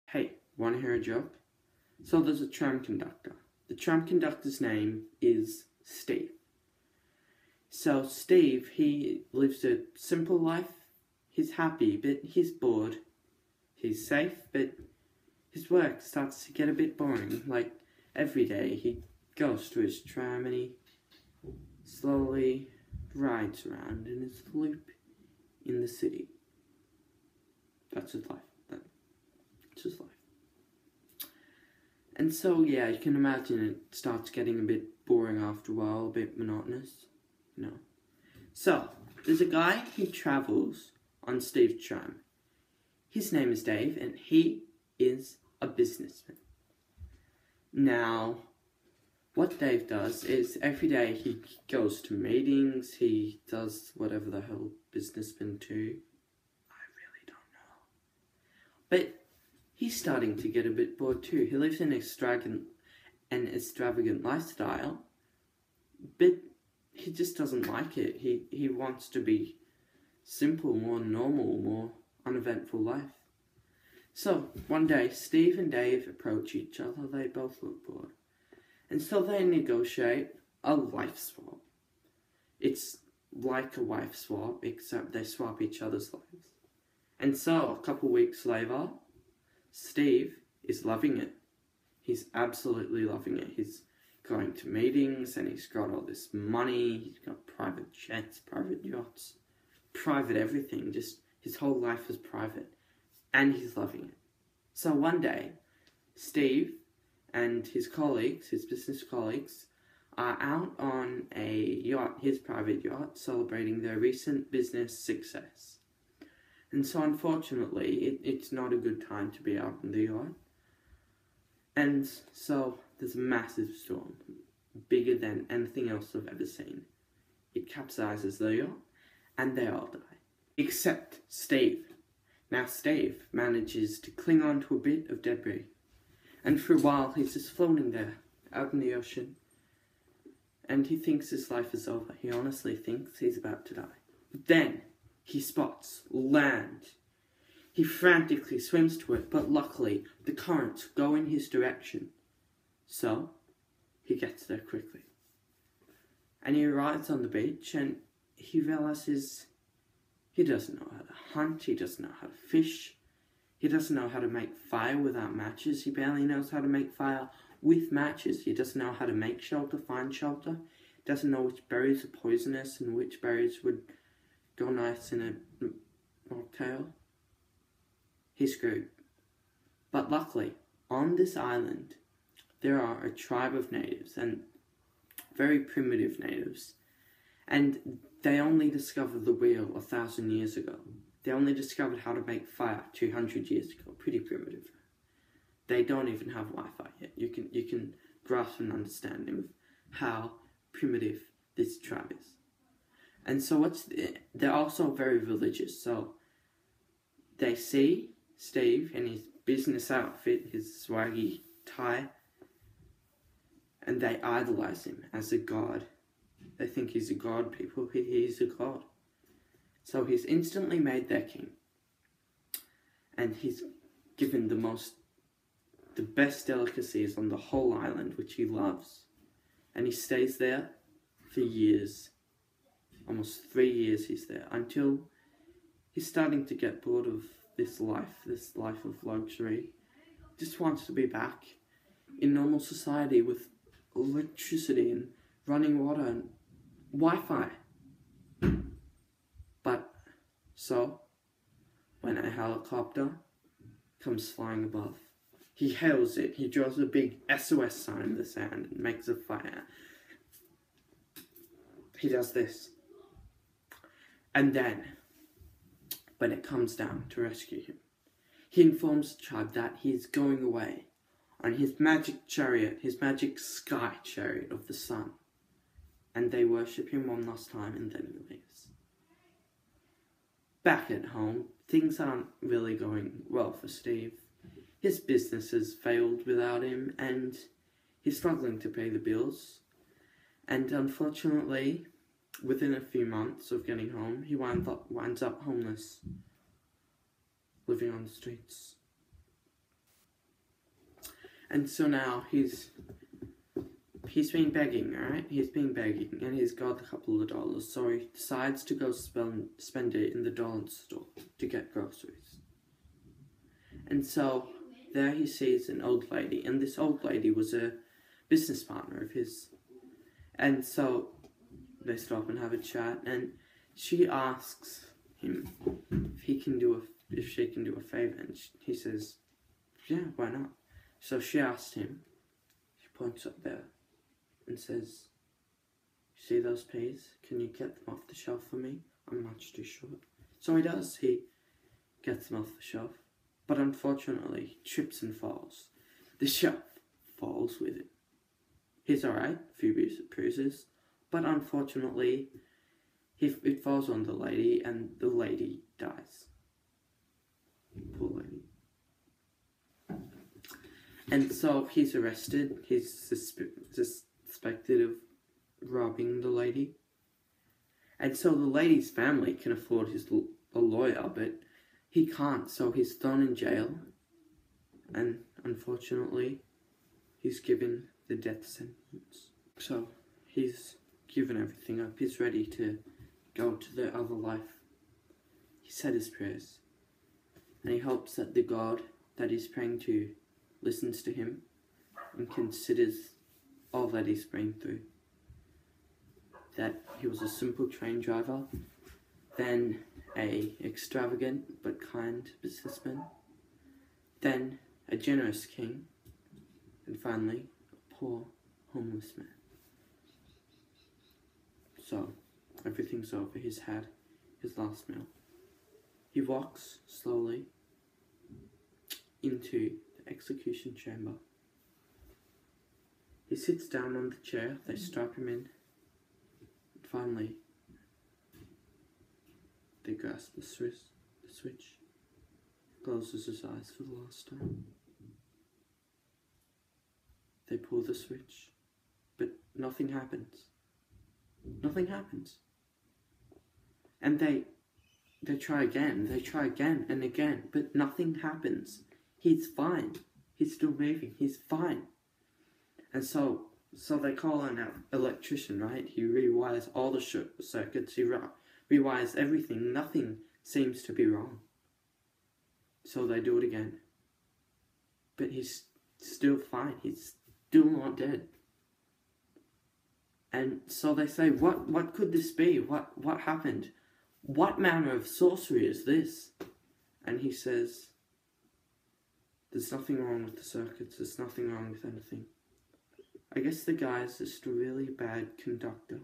Hey, wanna hear a joke? So there's a tram conductor. The tram conductor's name is Steve. So Steve, he lives a simple life. He's happy, but he's bored. He's safe, but his work starts to get a bit boring. Like, every day he goes to his tram and he slowly rides around in his loop in the city. That's his life. That's his life. And so, yeah, you can imagine it starts getting a bit boring after a while, a bit monotonous, So, there's a guy who travels on Steve's tram. His name is Dave, and he is a businessman. Now, what Dave does is every day he goes to meetings, he does whatever the hell businessmen do. I really don't know. But he's starting to get a bit bored too. He lives an extravagant lifestyle, but he just doesn't like it. He wants to be simple, more normal, more uneventful life. So one day, Steve and Dave approach each other. They both look bored. And so they negotiate a life swap. It's like a wife swap, except they swap each other's lives. And so, a couple weeks later, Steve is loving it. He's absolutely loving it. He's going to meetings and he's got all this money. He's got private jets, private yachts, private everything. Just his whole life is private. And he's loving it. So one day, Steve and his colleagues, his business colleagues, are out on a yacht, his private yacht, celebrating their recent business success. And so unfortunately, it's not a good time to be out on the yacht. And so there's a massive storm, bigger than anything else I've ever seen. It capsizes the yacht, and they all die. Except Steve. Now Steve manages to cling on to a bit of debris. And for a while, he's just floating there, out in the ocean. And he thinks his life is over. He honestly thinks he's about to die. But then, he spots land. He frantically swims to it, but luckily, the currents go in his direction. So, he gets there quickly. And he arrives on the beach, and he realizes he doesn't know how to hunt, he doesn't know how to fish, he doesn't know how to make fire without matches, he barely knows how to make fire with matches, he doesn't know how to make shelter, find shelter, he doesn't know which berries are poisonous and which berries would go nice in a mocktail. He's screwed. But luckily, on this island, there are a tribe of natives, and very primitive natives, and they only discovered the wheel 1,000 years ago. They only discovered how to make fire 200 years ago. Pretty primitive. They don't even have Wi-Fi yet. You can grasp an understanding of how primitive this tribe is. And so they're also very religious. So they see Steve in his business outfit, his swaggy tie, and they idolize him as a god. They think he's a god, people. He's a god. So he's instantly made their king. And he's given the best delicacies on the whole island, which he loves. And he stays there for years. Almost 3 years he's there, until he's starting to get bored of this life of luxury. Just wants to be back in normal society with electricity and running water and Wi-Fi. But so, when a helicopter comes flying above, he hails it, he draws a big SOS sign in the sand and makes a fire. He does this. And then, when it comes down to rescue him, he informs the tribe that he is going away on his magic chariot, his magic sky chariot of the sun. And they worship him one last time, and then he leaves. Back at home, things aren't really going well for Steve. His business has failed without him, and he's struggling to pay the bills. And unfortunately, within a few months of getting home, he winds up homeless, living on the streets. And so now he's been begging, alright? He's been begging, and he's got a couple of dollars, so he decides to go spend it in the dollar store to get groceries. And so there he sees an old lady, and this old lady was a business partner of his. And so they stop and have a chat, and she asks him if she can do a favor, and he says, yeah, why not? So she asked him, she points up there and says, see those peas? Can you get them off the shelf for me? I'm much too short. So he does, he gets them off the shelf, but unfortunately he trips and falls. The shelf falls with him. He's alright, a few bruises, but unfortunately it falls on the lady, and the lady dies. Poor lady. And so he's arrested. He's suspected of robbing the lady. And so the lady's family can afford a lawyer, but he can't, so he's thrown in jail. And unfortunately, he's given the death sentence. So he's given everything up. He's ready to go to the other life. He said his prayers, and he hopes that the God that he's praying to listens to him and considers all that he's been through. That he was a simple train driver, then a extravagant but kind businessman, then a generous king, and finally a poor homeless man. So everything's over. He's had his last meal. He walks slowly into the execution chamber. He sits down on the chair. They strap him in. And finally, they grasp the switch. Closes his eyes for the last time. They pull the switch, but nothing happens. Nothing happens. And they try again, and again, but nothing happens. He's fine. He's still moving. He's fine. And so they call an electrician, right? He rewires all the circuits. He rewires everything. Nothing seems to be wrong. So they do it again. But he's still fine. He's still not dead. And so they say, what could this be? What happened? What manner of sorcery is this? And he says, there's nothing wrong with the circuits. There's nothing wrong with anything. I guess the guy's just a really bad conductor.